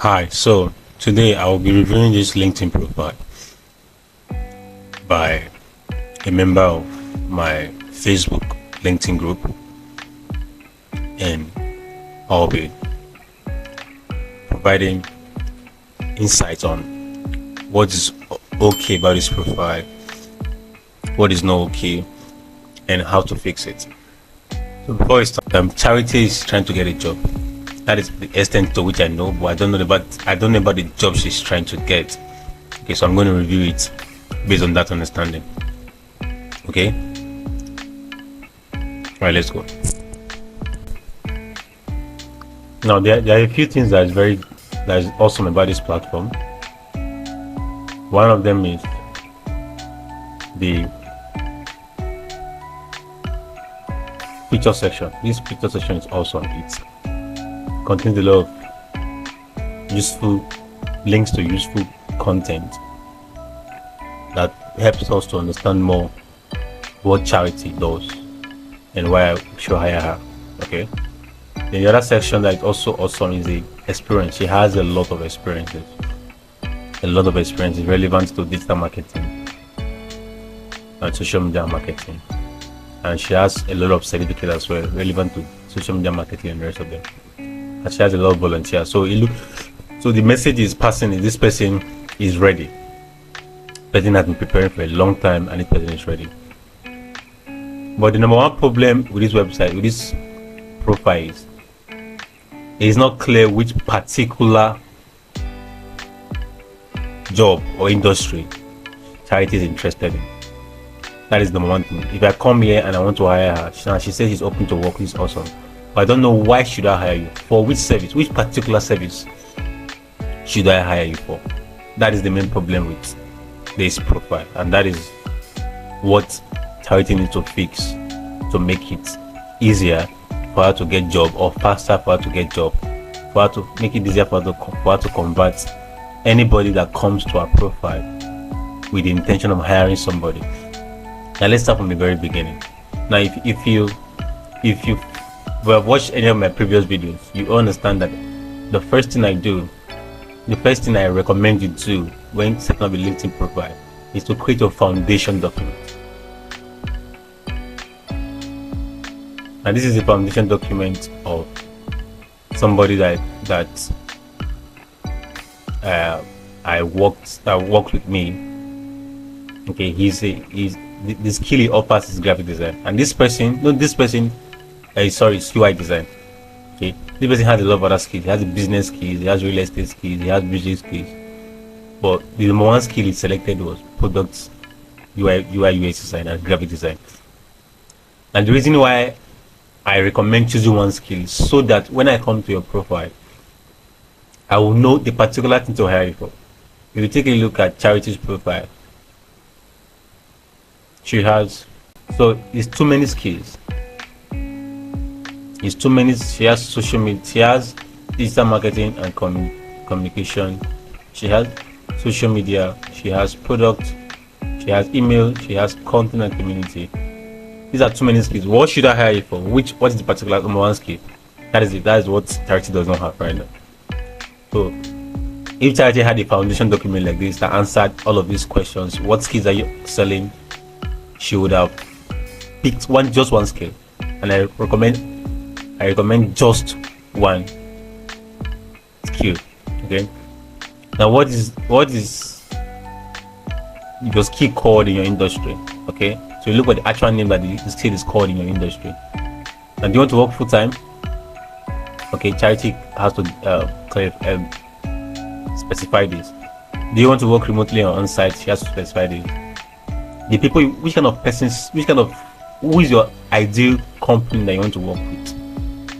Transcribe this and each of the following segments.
Hi, so today I will be reviewing this LinkedIn profile by a member of my Facebook LinkedIn group, and I'll be providing insights on what is okay about this profile, what is not okay, and how to fix it. So before we start, Charity is trying to get a job. That is the extent to which I know, but I don't know about the job she's trying to get. Okay, so I'm going to review it based on that understanding. Okay, all right, let's go. Now there are a few things that is awesome about this platform. One of them is the picture section. This picture section is awesome. It contains a lot of useful links to useful content that helps us to understand more what Charity does and why I should hire her. Okay. The other section that is also awesome is the experience. She has a lot of experiences. Relevant to digital marketing and social media marketing. And she has a lot of certificates as well, relevant to social media marketing and the rest of them. And she has a lot of volunteers. So the message is passing is this person is ready. Person has been preparing for a long time and this person is ready. But the number one problem with this website, with this profile is it is not clear which particular job or industry Charity is interested in. That is number one thing. If I come here and I want to hire her, she says she's open to work, this is awesome. But I don't know why should I hire you? For which service? Which particular service should I hire you for? That is the main problem with this profile, and that is what Charity needs to fix to make it easier for her to get job, or faster for her to get job, for her to make it easier for her to convert anybody that comes to our profile with the intention of hiring somebody. Now let's start from the very beginning. Now if you have watched any of my previous videos, you understand that the first thing I recommend you do when setting up a LinkedIn profile is to create a foundation document. And this is a foundation document of somebody that worked with me. Okay, the skill he offers is graphic design, and this person is UI design. Okay, this person has a lot of other skills. He has a business skills, he has real estate skills, he has music skills, but the number one skill he selected was products, UI UX design and graphic design. And the reason why I recommend choosing one skill is so that when I come to your profile, I will know the particular thing to hire you for. If you take a look at Charity's profile, it's too many skills. She has social media, she has digital marketing and communication, she has social media, she has product, she has email, she has content and community. These are too many skills. What should I hire you for? What is the particular number one skill? That is it. That is what Charity does not have right now. So if Charity had a foundation document like this that answered all of these questions, what skills are you selling, she would have picked just one skill. And I recommend just one skill. Okay. Now what is your skill called in your industry? Okay. So you look at the actual name that the skill is called in your industry. And do you want to work full time? Okay, Charity has to specify this. Do you want to work remotely or on site? She has to specify this. The people, who is your ideal company that you want to work with?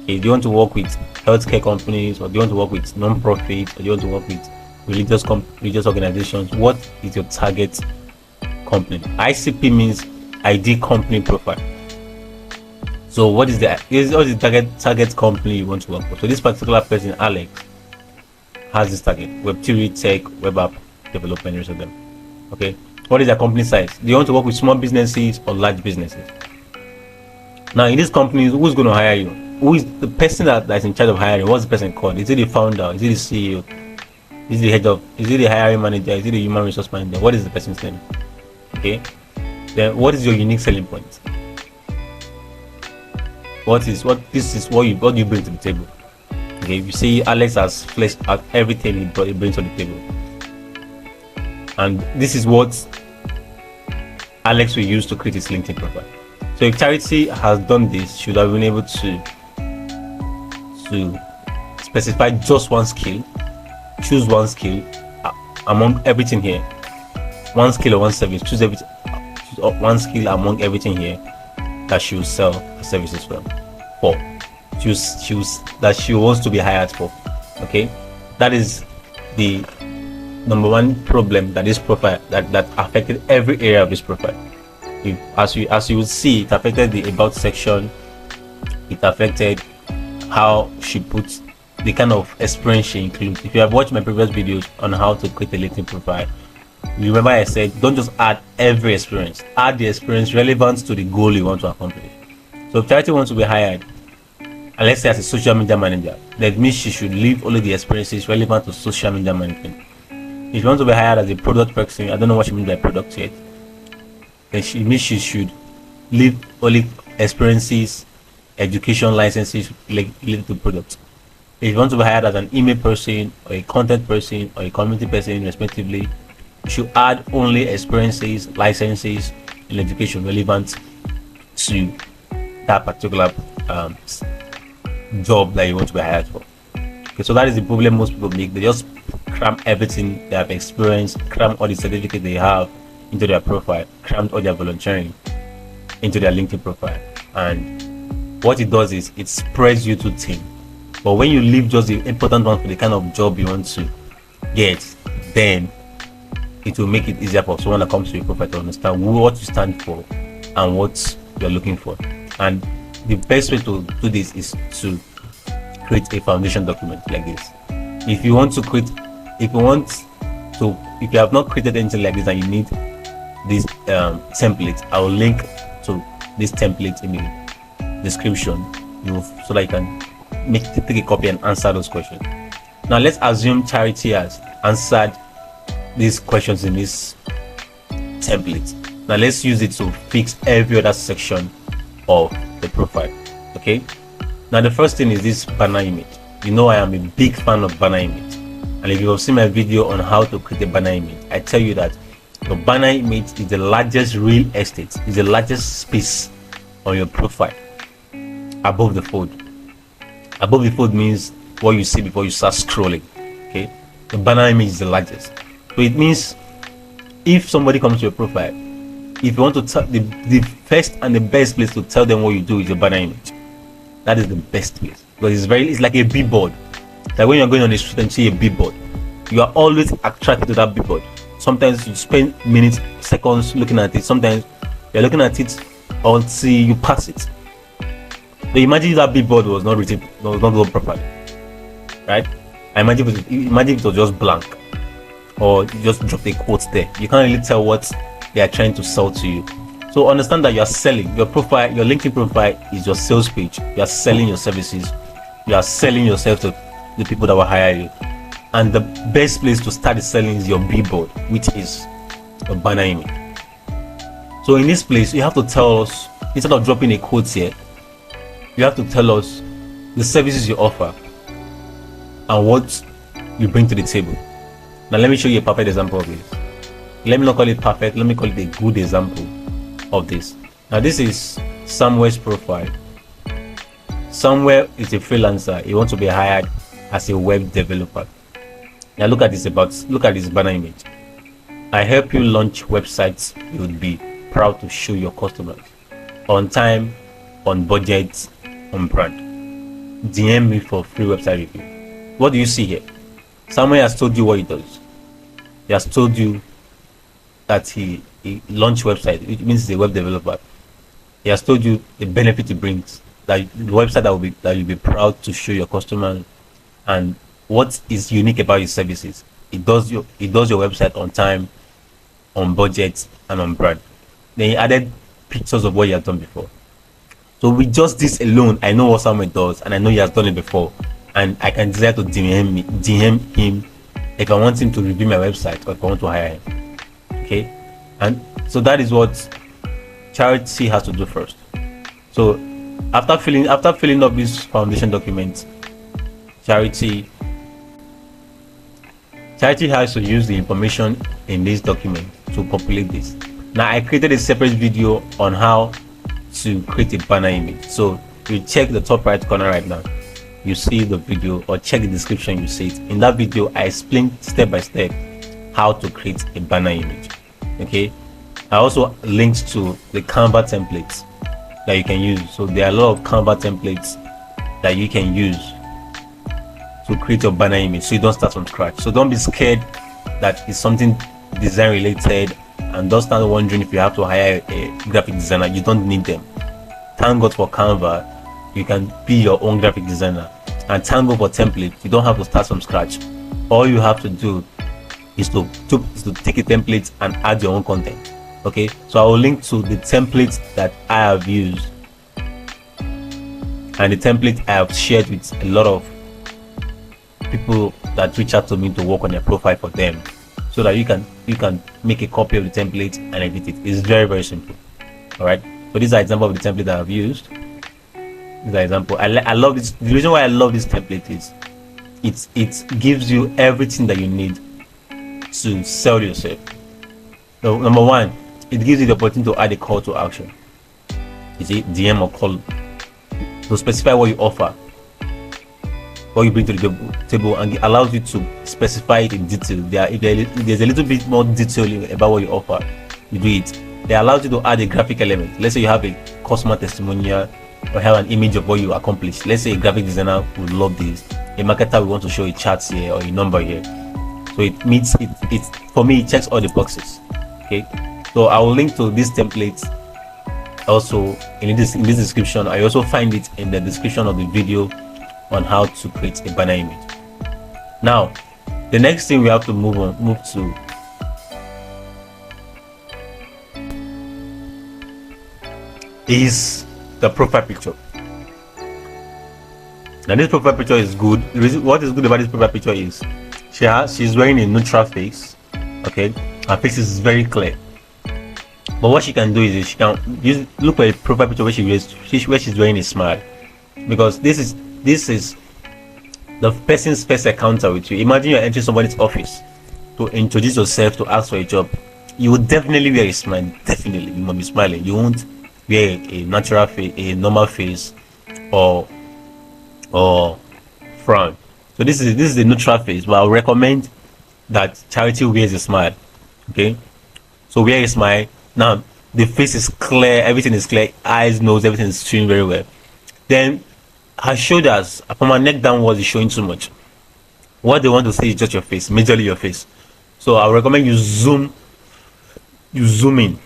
Okay, do you want to work with healthcare companies, or do you want to work with non-profit, or do you want to work with religious organizations? What is your target company? ICP means ideal company profile. So what is the target company you want to work for? So this particular person, Alex, has this target: Web3, tech, web app development, rest of them. Okay, what is their company size? Do you want to work with small businesses or large businesses? Now in these companies, who's going to hire you? Who is the person that is in charge of hiring? What's the person called? Is it the founder? Is it the CEO? Is the head of, is it the hiring manager? Is it the human resource manager? What is the person's name? Okay. Then what is your unique selling point? What do you bring to the table? Okay, you see Alex has fleshed out everything he brings to the table. And this is what Alex will use to create his LinkedIn profile. So if Charity has done this, should have been able to specify just one skill, choose one skill among everything here, one skill or one service, choose one skill among everything here that she will sell her services for. That she wants to be hired for. Okay, that is the number one problem that this profile that affected every area of this profile. As you will see, it affected the about section. It affected how she puts the kind of experience she includes. If you have watched my previous videos on how to create a LinkedIn profile, you remember I said don't just add every experience, add the experience relevant to the goal you want to accomplish. So if Charity wants to be hired, and let's say as a social media manager, that means she should leave only the experiences relevant to social media management. If you want to be hired as a product person, I don't know what she means by product yet, then she means she should leave only experiences, education licenses related to products. If you want to be hired as an email person or a content person or a community person respectively, you should add only experiences, licenses, and education relevant to that particular job that you want to be hired for. Okay, so that is the problem most people make. They just cram everything they have experienced, cram all the certificates they have into their profile, cram all their volunteering into their LinkedIn profile, and what it does is it spreads you too thin. But when you leave just the important ones for the kind of job you want to get, then it will make it easier for someone that comes to your profile to understand what you stand for and what you're looking for. And the best way to do this is to create a foundation document like this. If you have not created anything like this and you need this template, I will link to this template in the description so that you can take a copy and answer those questions. Now let's assume Charity has answered these questions in this template. Now let's use it to fix every other section of the profile. Okay, now the first thing is this banner image. You know I am a big fan of banner image, and if you have seen my video on how to create a banner image, I tell you that the banner image is the largest real estate, is the largest space on your profile above the fold. Above the fold means what you see before you start scrolling. Okay, the banner image is the largest. So it means if somebody comes to your profile, if you want to tell the first and the best place to tell them what you do is your banner image. That is the best place, because it's like a billboard. Like when you're going on the street and see a billboard, you are always attracted to that billboard. Sometimes you spend minutes, seconds looking at it. Sometimes you're looking at it until you pass it. So imagine if that billboard was not written, was not done properly, right? Imagine if it was just blank, or you just dropped a quote there. You can't really tell what they are trying to sell to you. So understand that you are selling your profile. Your LinkedIn profile is your sales page. You are selling your services. You are selling yourself to the people that will hire you. And the best place to start the selling is your billboard, which is your banner image. So in this place, you have to tell us, instead of dropping a quote here, you have to tell us the services you offer and what you bring to the table. Now let me show you a perfect example of this. Let me not call it perfect, let me call it a good example of this. Now this is Samuel's profile. Samuel is a freelancer. He wants to be hired as a web developer. Now look at this banner image. I help you launch websites you would be proud to show your customers. On time, on budget, on brand. DM me for free website review. What do you see here? Samuel has told you what he does. He has told you that he launched website, which means he's a web developer. He has told you the benefit it brings, that the website that you'll be proud to show your customers, and what is unique about his services. It does your website on time, on budget, and on brand. Then he added pictures of what he has done before. So with just this alone, I know what Samuel does, and I know he has done it before, and I can decide to DM him if I want him to review my website or if I want to hire him. Okay, and so that is what Charity has to do first. So after filling up this foundation document, Charity has to use the information in this document to populate this. Now I created a separate video on how to create a banner image. So you check the top right corner right now, you see the video, or check the description, you see it. In that video I explained step by step how to create a banner image. Okay, I also linked to the Canva templates that you can use. So there are a lot of Canva templates that you can use to create your banner image, so you don't start from scratch. So don't be scared that it's something design related, and don't start wondering if you have to hire a graphic designer. You don't need them. Thank God for Canva, you can be your own graphic designer. And thank God for templates, you don't have to start from scratch. All you have to do is to take a template and add your own content. Okay, so I will link to the templates that I have used and the template I have shared with a lot of people that reach out to me to work on their profile for them, so that you can make a copy of the template and edit it. It's very, very simple. All right, so these are examples of the template that I've used. These are example. I love this. The reason why I love this template is it gives you everything that you need to sell yourself. So number one, it gives you the opportunity to add a call to action. You see, DM or call to specify what you offer, what you bring to the table, and it allows you to specify it in detail. If there's a little bit more detail about what you offer, you do it. It allows you to add a graphic element. Let's say you have a customer testimonial or have an image of what you accomplished. Let's say a graphic designer would love this. A marketer will want to show a chart here or a number here. So it meets it. For me, it checks all the boxes. Okay, so I will link to this template also in this description. I also find it in the description of the video on how to create a banner image. Now, the next thing we have to move to is the profile picture. Now, this profile picture is good. What is good about this profile picture is she's wearing a neutral face. Okay, her face is very clear. But what she can do is she can look at a profile picture where she's wearing a smile, because this is the person's first encounter with you. Imagine you're entering somebody's office to introduce yourself, to ask for a job. You would definitely wear a smile. Definitely, you must be smiling. You won't wear a natural face, a normal face, or frown. So this is the neutral face, but I would recommend that Charity wears a smile. Okay, so wear a smile. Now the face is clear, everything is clear, eyes, nose, everything is showing very well. Then her shoulders from her neck downwards is showing too much. What they want to see is just your face, majorly your face. So I would recommend you zoom in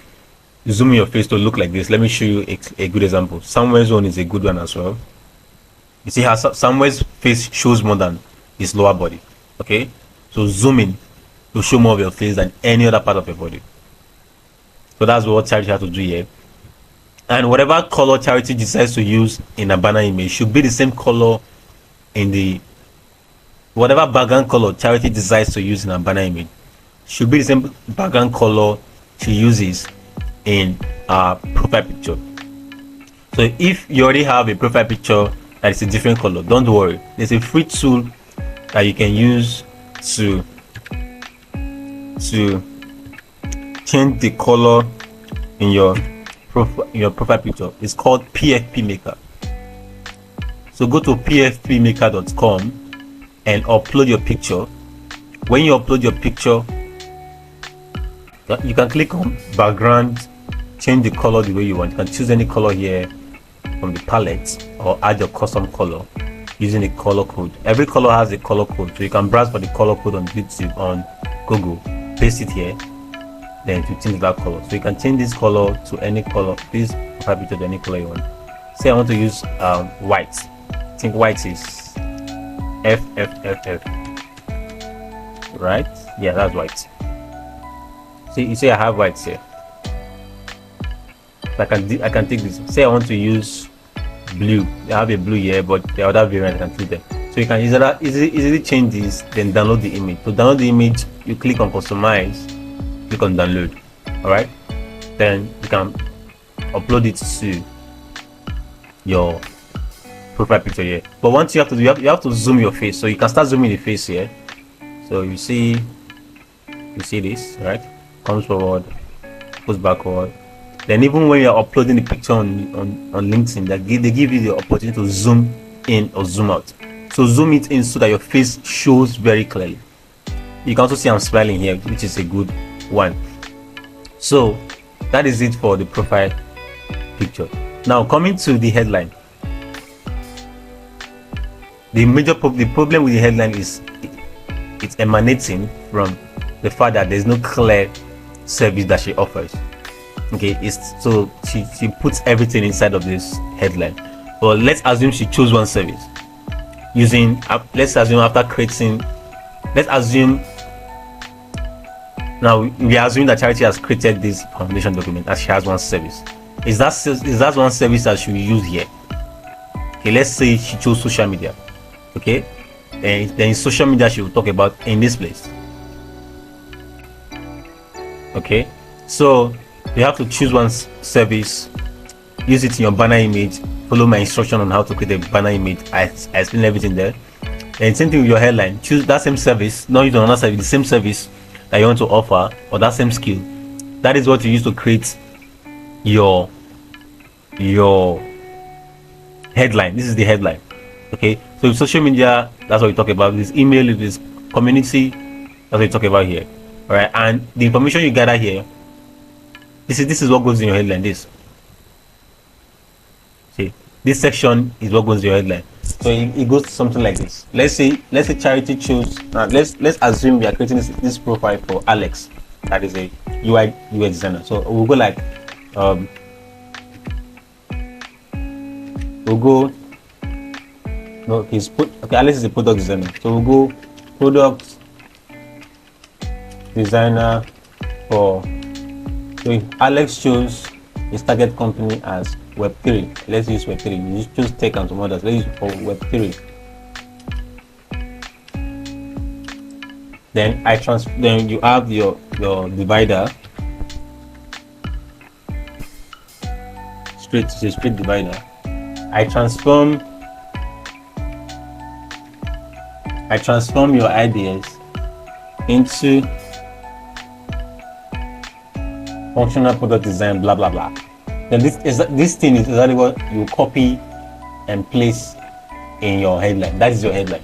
your face to look like this. Let me show you a good example. Samuel's one is a good one as well. You see how Samuel's face shows more than his lower body. Okay, so zoom in to show more of your face than any other part of your body. So that's what Charity has to do here. And whatever color Charity decides to use in a banner image should be the same color in the whatever background color Charity decides to use in a banner image should be the same background color she uses in a profile picture. So if you already have a profile picture that is a different color, don't worry. There's a free tool that you can use to change the color in your profile picture. It's called PFP Maker. So go to pfpmaker.com and upload your picture. When you upload your picture, you can click on background, change the color the way you want. You can choose any color here from the palette or add your custom color using a color code. Every color has a color code, so you can browse for the color code on YouTube, on Google, paste it here, then to change that color. So you can change this color to any color, this profile picture to any color you want. Say I want to use white. I think white is FFFF, right? Yeah, that's white. See, you see I have white here. So I can take this. Say I want to use blue. I have a blue here, but the other variant I can take them. So you can easily change this, then download the image. To download the image, you click on customize, click on download. All right, then you can upload it to your profile picture here. But once you have to zoom your face, so you can start zooming the face here. So you see this, right? Comes forward, goes backward. Then even when you're uploading the picture on LinkedIn, they give you the opportunity to zoom in or zoom out. So zoom it in so that your face shows very clearly. You can also see I'm smiling here, which is a good one. So that is it for the profile picture. Now coming to the headline. The problem with the headline is it's emanating from the fact that there's no clear service that she offers. Okay, so she puts everything inside of this headline. But let's assume she chose one service using let's assume now we are assuming that Charity has created this foundation document as she has one service. Is that one service that she will use here? Okay, let's say she chose social media. Okay, and then in social media she will talk about in this place. Okay, so you have to choose one service, use it in your banner image, follow my instruction on how to create a banner image. I explain everything there. And same thing with your headline, choose that same service, not use another service, the same service that you want to offer, or that same skill. That is what you use to create your headline. This is the headline. Okay, so with social media, that's what we talk about. This email, this community, that's what we talk about here. All right, and the information you gather here, this is what goes in your headline. This section is what goes in your headline. So it goes to something like this. Let's say Charity chose. Let's assume we are creating this profile for Alex, that is a UI UX designer. So we'll go like Alex is a product designer. So we'll go product designer for. So if Alex chose his target company as Web3, let's use Web3. You choose tech and some others. Let's use for Web3. Then you have your divider. Straight divider. I transform your ideas into functional product design, blah blah blah. Then this thing is exactly what you copy and place in your headline. That is your headline.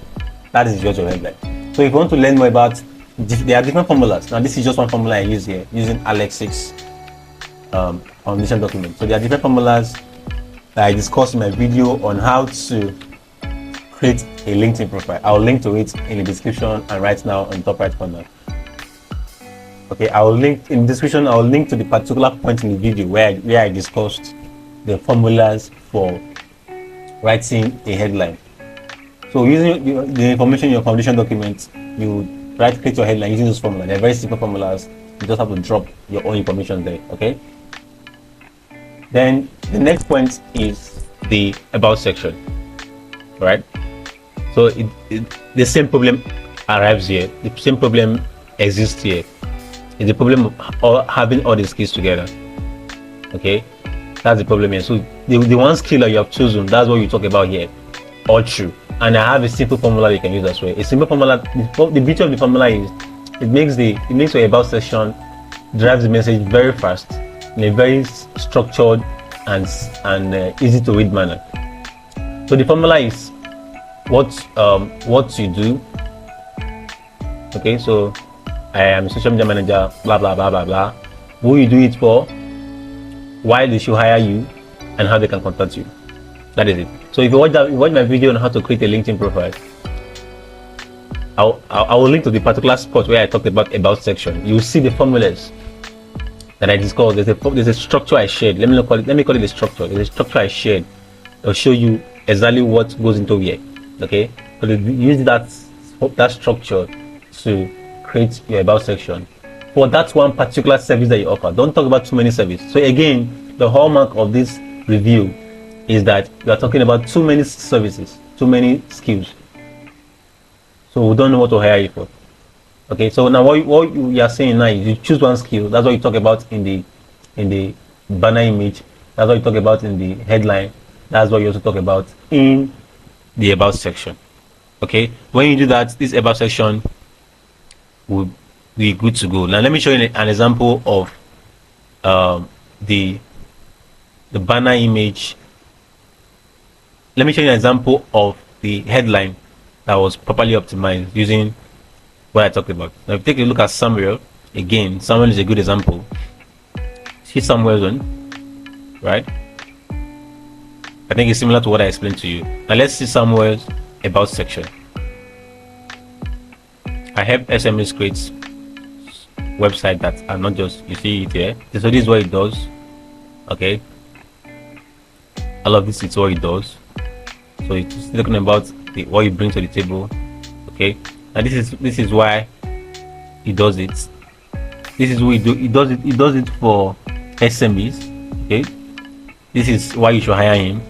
That is just your headline. So if you want to learn more about, there are different formulas. Now this is just one formula I use here using Alex's foundation document. So there are different formulas that I discussed in my video on how to create a LinkedIn profile. I'll link to it in the description and right now on the top right corner. Okay, I will link in the description. I will link to the particular point in the video where I discussed the formulas for writing a headline. So using the information in your foundation document, you create your headline using those formulas. They're very simple formulas. You just have to drop your own information there. Okay. Then the next point is the about section. All right. So the same problem arrives here. The same problem exists here. It's the problem of having all the skills together. Okay, that's the problem here. So the one skill that you have chosen, that's what you talk about here. All true. And I have a simple formula you can use as well. A simple formula. The beauty of the formula is it makes your about section drives the message very fast in a very structured and easy to read manner. So the formula is what you do. Okay, so I am a social media manager, blah blah blah blah blah. Who you do it for, why they should hire you, and how they can contact you. That is it. So if you watch my video on how to create a LinkedIn profile, I will link to the particular spot where I talked about section. You will see the formulas that I discussed. There's a structure I shared. Let me call it a structure. There's a structure I shared. I'll show you exactly what goes into here. Okay, so use that structure to create your about section for that one particular service that you offer. Don't talk about too many services. So again, the hallmark of this review is that you are talking about too many services, too many skills. so we don't know what to hire you for. Okay, so now what you are saying now is you choose one skill. That's what you talk about in the banner image. That's what you talk about in the headline. That's what you also talk about in the about section. Okay, when you do that, this about section will be good to go. Now let me show you an example of the banner image. Let me show you an example of the headline that was properly optimized using what I talked about. Now, if you take a look at Samuel, again, Samuel is a good example. See Samuel's one, right? I think it's similar to what I explained to you. Now, let's see Samuel's about section. I have SMS create website that are not just, you see it here. So this is what it does. Okay. All of this is what it does. So it's talking about what you bring to the table. Okay. And this is why he does it. This is what he do. He does it for SMEs. Okay. This is why you should hire him.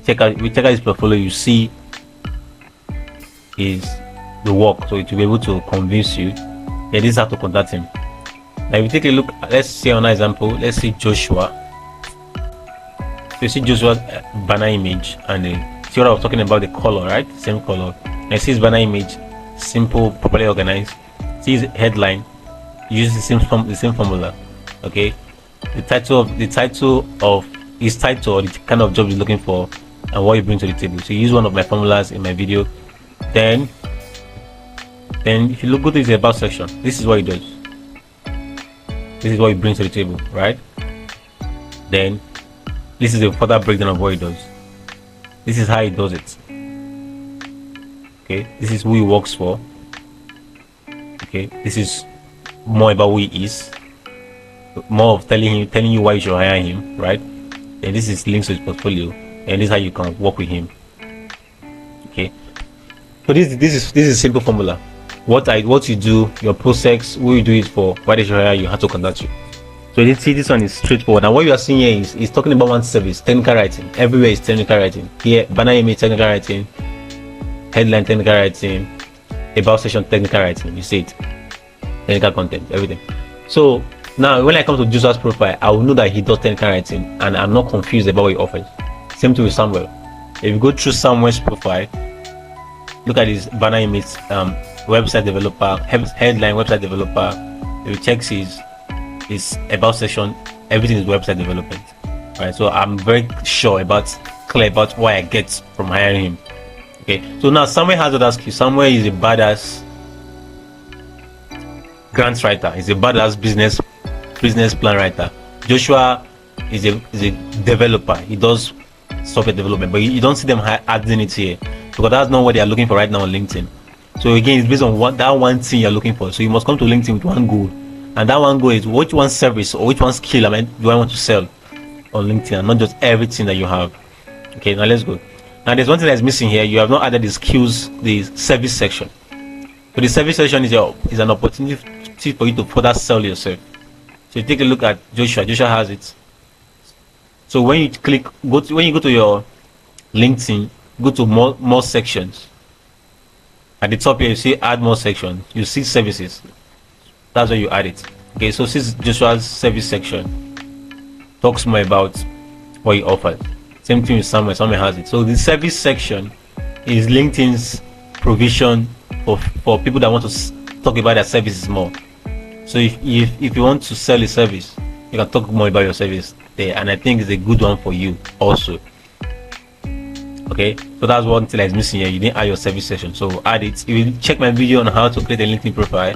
Check out his portfolio. You see the work, so it will be able to convince you. Yeah, this is how to contact him. Now, if you take a look, let's see another example. Let's see Joshua. So you see Joshua's banner image, and see what I was talking about, the color, right? Same color. Now, see his banner image, simple, properly organized. See his headline, use the same formula. Okay, the title of his title, or the kind of job he's looking for, and what you bring to the table. So you use one of my formulas in my video. Then if you go to the about section, this is what he does. This is what he brings to the table, right? Then this is a further breakdown of what he does. This is how he does it. Okay, this is who he works for. Okay, this is more about who he is, more of telling you why you should hire him, right? And this is links to his portfolio, and this is how you can work with him. Okay, so this is a simple formula. What you do, your process, who you do it for, why they should hire you, how to contact you. So you see, this one is straightforward. And what you are seeing here is talking about one service, technical writing. Everywhere is technical writing. Here, banner image, technical writing, headline, technical writing, about section, technical writing. You see it, technical content, everything. So now, when I come to Joshua's profile, I will know that he does technical writing, and I'm not confused about what he offers. Same thing with Samuel. If you go through Samuel's profile, look at his banner image, website developer, headline, website developer. If you check his about section, everything is website development, right? So I'm very clear about what I get from hiring him. Okay, so now Samuel has other skills. Samuel is a badass grant writer. He's a badass business plan writer. Joshua is a developer. He does software development, but you don't see them adding it here because that's not what they are looking for right now on LinkedIn. So again, it's based on that one thing you're looking for. So you must come to LinkedIn with one goal, and that one goal is which one service or which one skill do I want to sell on LinkedIn, and not just everything that you have. Okay, now let's go. Now there's one thing that's missing here. You have not added the skills, the service section. So the service section is an opportunity for you to further sell yourself. So you take a look at Joshua. Joshua has it. So when you go to your LinkedIn, go to more sections. At the top here, you see add more sections. You see services. That's where you add it. Okay, so this is Joshua's service section. Talks more about what he offers. Same thing with Samuel. Samuel has it. So the service section is LinkedIn's provision for people that want to talk about their services more. So if you want to sell a service, you can talk more about your service there, and I think it's a good one for you also. Okay, so that's one thing that is missing here. You didn't add your service section, so add it. If you check my video on how to create a LinkedIn profile,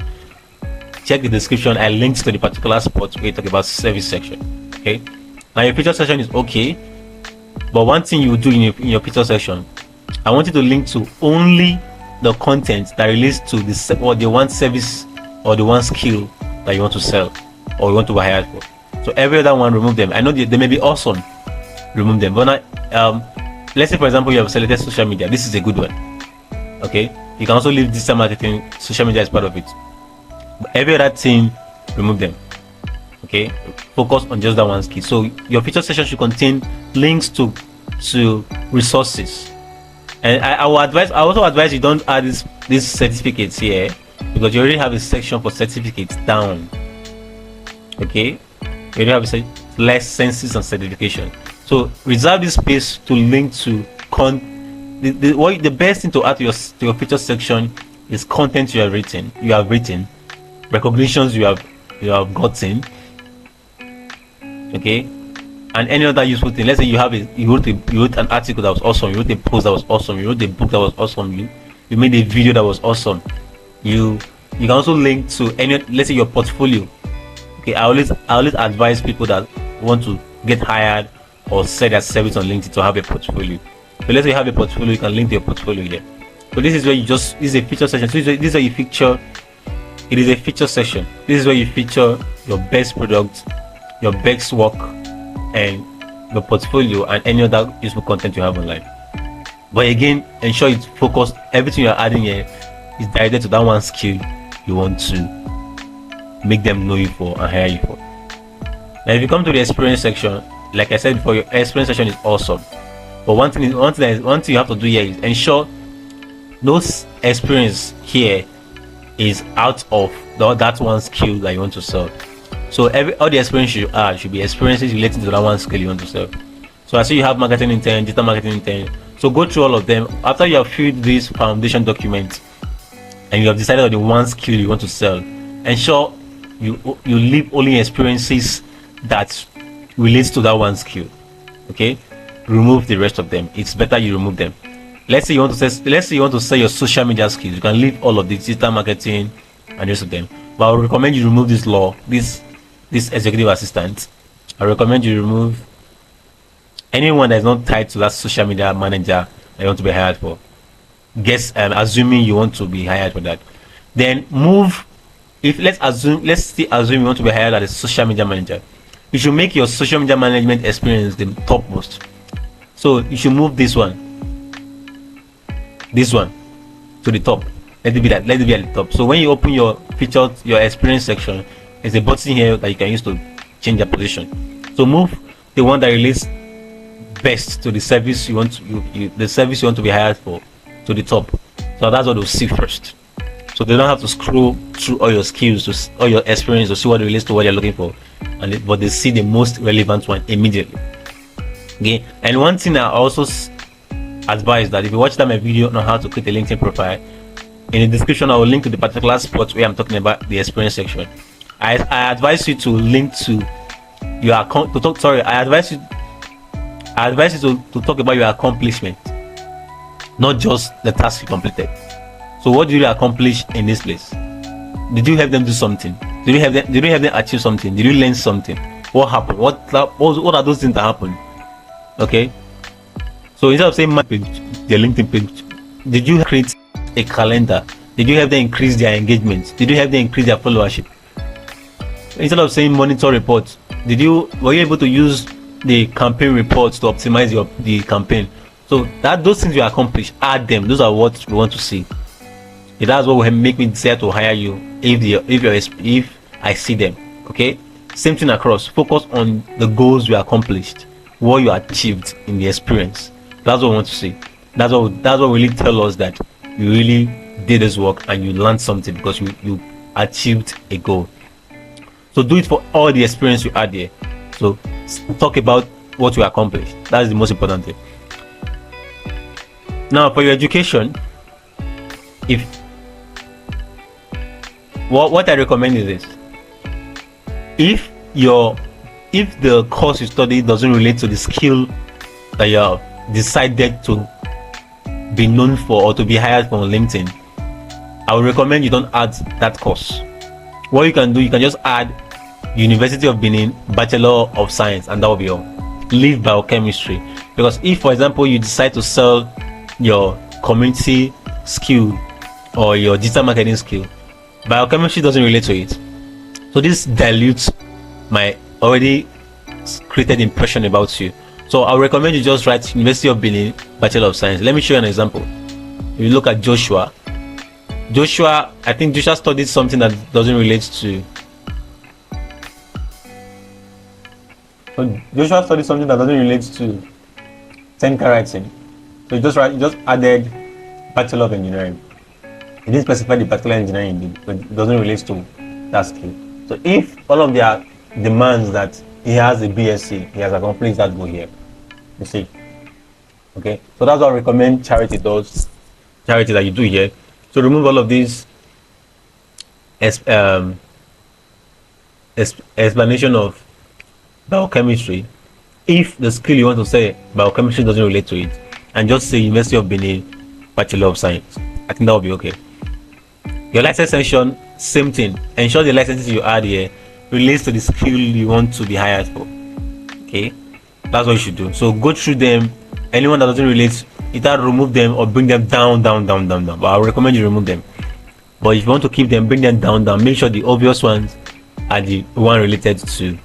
check the description. I linked to the particular spot where you talk about service section. Okay, now your picture section is okay, but one thing you do in your picture section, I want you to link to only the content that relates to the one service or the one skill that you want to sell or you want to buy hired for. So every other one, remove them. I know they may be awesome, remove them, but not, let's say for example you have selected social media. This is a good one. Okay, you can also leave digital marketing, social media is part of it, but every other thing, remove them. Okay, focus on just that one skill. So your feature section should contain links to resources. And I will advise. I also advise you don't add these certificates here, because you already have a section for certificates down. Okay, you already have licenses and certification. So reserve this space to link to the best thing to add to your feature section is content you have written, recognitions you have gotten, okay, and any other useful thing. Let's say you wrote an article that was awesome, you wrote a post that was awesome, you wrote a book that was awesome, you made a video that was awesome. You can also link to any, let's say, your portfolio. Okay, I always advise people that want to get hired or sell their service on LinkedIn to have a portfolio. So let's say you have a portfolio, you can link to your portfolio here. So this is where this is a feature section. So this is where you feature. It is a feature section. This is where you feature your best product, your best work, and your portfolio, and any other useful content you have online. But again, ensure it's focused. Everything you're adding here is directed to that one skill you want to make them know you for and hire you for. Now, if you come to the experience section, like I said before, your experience section is awesome. But one thing you have to do here is ensure no experience here is out of that one skill that you want to sell. So all the experience you add should be experiences relating to that one skill you want to sell. So I see you have marketing intent, digital marketing intent. So go through all of them. After you have filled this foundation document and you have decided on the one skill you want to sell, ensure you leave only experiences that relates to that one skill. Okay, remove the rest of them. It's better you remove them. Let's say you want to sell your social media skills. You can leave all of the digital marketing and the rest of them. But I would recommend you remove this executive assistant. I recommend you remove anyone that is not tied to that social media manager that you want to be hired for. Assuming you want to be hired for that, then move. Let's still assume you want to be hired as a social media manager. You should make your social media management experience the topmost. So you should move this one to the top. Let it be at the top. So when you open your experience section, there's a button here that you can use to change the position. So move the one that relates best to the service you want to be hired for to the top. So that's what they'll see first. So they don't have to scroll through all your skills, all your experience, to see what relates to what they're looking for, but they see the most relevant one immediately. Okay. And one thing I also advise that if you watch my video on how to create a LinkedIn profile, in the description I will link to the particular spot where I'm talking about the experience section. I advise you to link to your account I advise you to talk about your accomplishment, not just the task you completed. So what did you accomplish in this place? Did you help them do something? Did you help them achieve something? Did you learn something? What happened? What are those things that happened? Okay. So instead of saying my page, their LinkedIn page, did you create a calendar? Did you help them increase their engagement? Did you help them increase their followership? Instead of saying monitor reports, were you able to use the campaign reports to optimize the campaign? So those things you accomplish, add them. Those are what we want to see. That's what will make me desire to hire you if I see them. Okay, same thing across. Focus on the goals you accomplished, what you achieved in the experience. That's what we want to see. That's what really tell us that you really did this work and you learned something because you achieved a goal. So do it for all the experience you had there. So talk about what you accomplished. That's the most important thing. Now for your education, what I recommend is this: if the course you study doesn't relate to the skill that you have decided to be known for or to be hired for on LinkedIn, I would recommend you don't add that course. What you can do, you can just add University of Benin Bachelor of Science, and that will be all. Leave biochemistry, because if, for example, you decide to sell your community skill or your digital marketing skill, biochemistry doesn't relate to it. So this dilutes my already created impression about you. So I recommend you just write University of Benin Bachelor of Science. Let me show you an example. If you look at Joshua, I think Joshua studied something that doesn't relate to. So Joshua studied something that doesn't relate to 10K writing. So you just added Bachelor of Engineering. It didn't specify the particular engineering you did, but it doesn't relate to that skill. So if all of their demands that he has a BSc, he has accomplished that goal here. You see. Okay. So that's what I recommend Charity does. Charity that you do here. So remove all of these explanation of biochemistry. If the skill you want to say biochemistry doesn't relate to it, and just say University of Benin Bachelor of Science, I think that will be okay. Your license section, same thing. Ensure the licenses you add here relates to the skill you want to be hired for. Okay, that's what you should do. So go through them. Anyone that doesn't relate, either remove them or bring them down. But I would recommend you remove them. But if you want to keep them, bring them down. Make sure the obvious ones are the one related to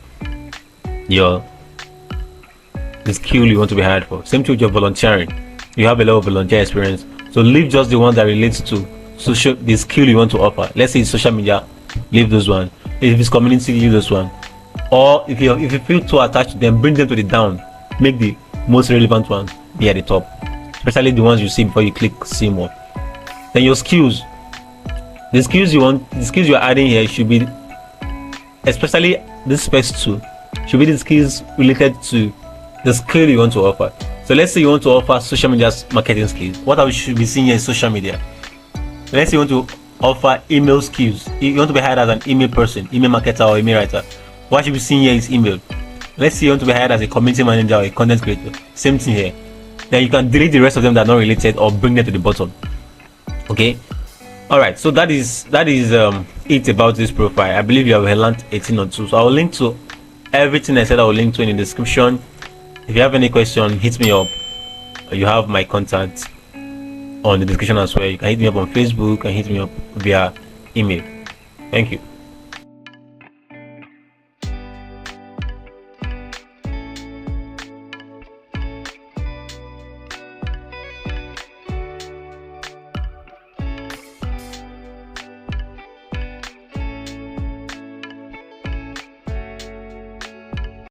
the skill you want to be hired for. Same thing with your volunteering. You have a lot of volunteer experience, so leave just the one that relates to the skill you want to offer. Let's say it's social media, leave those one. If it's community, leave those one. Or if you feel too attached to them, bring them to the down. Make the most relevant ones be at the top, especially the ones you see before you click see more. Then your skills, the skills you're adding here should be, especially this first two, should be the skills related to the skill you want to offer. So let's say you want to offer social media marketing skills. What I should be seeing here is social media. Let's say you want to offer email skills. You want to be hired as an email person, email marketer or email writer. What you should be seeing here is email. Let's say you want to be hired as a community manager or a content creator. Same thing here. Then you can delete the rest of them that are not related or bring them to the bottom. Okay. All right. So that is it about this profile. I believe you have learned 18 or 2. So I will link to everything I said. I will link to in the description. If you have any question, hit me up. You have my contact on the description as well. You can hit me up on Facebook and hit me up via email. Thank you.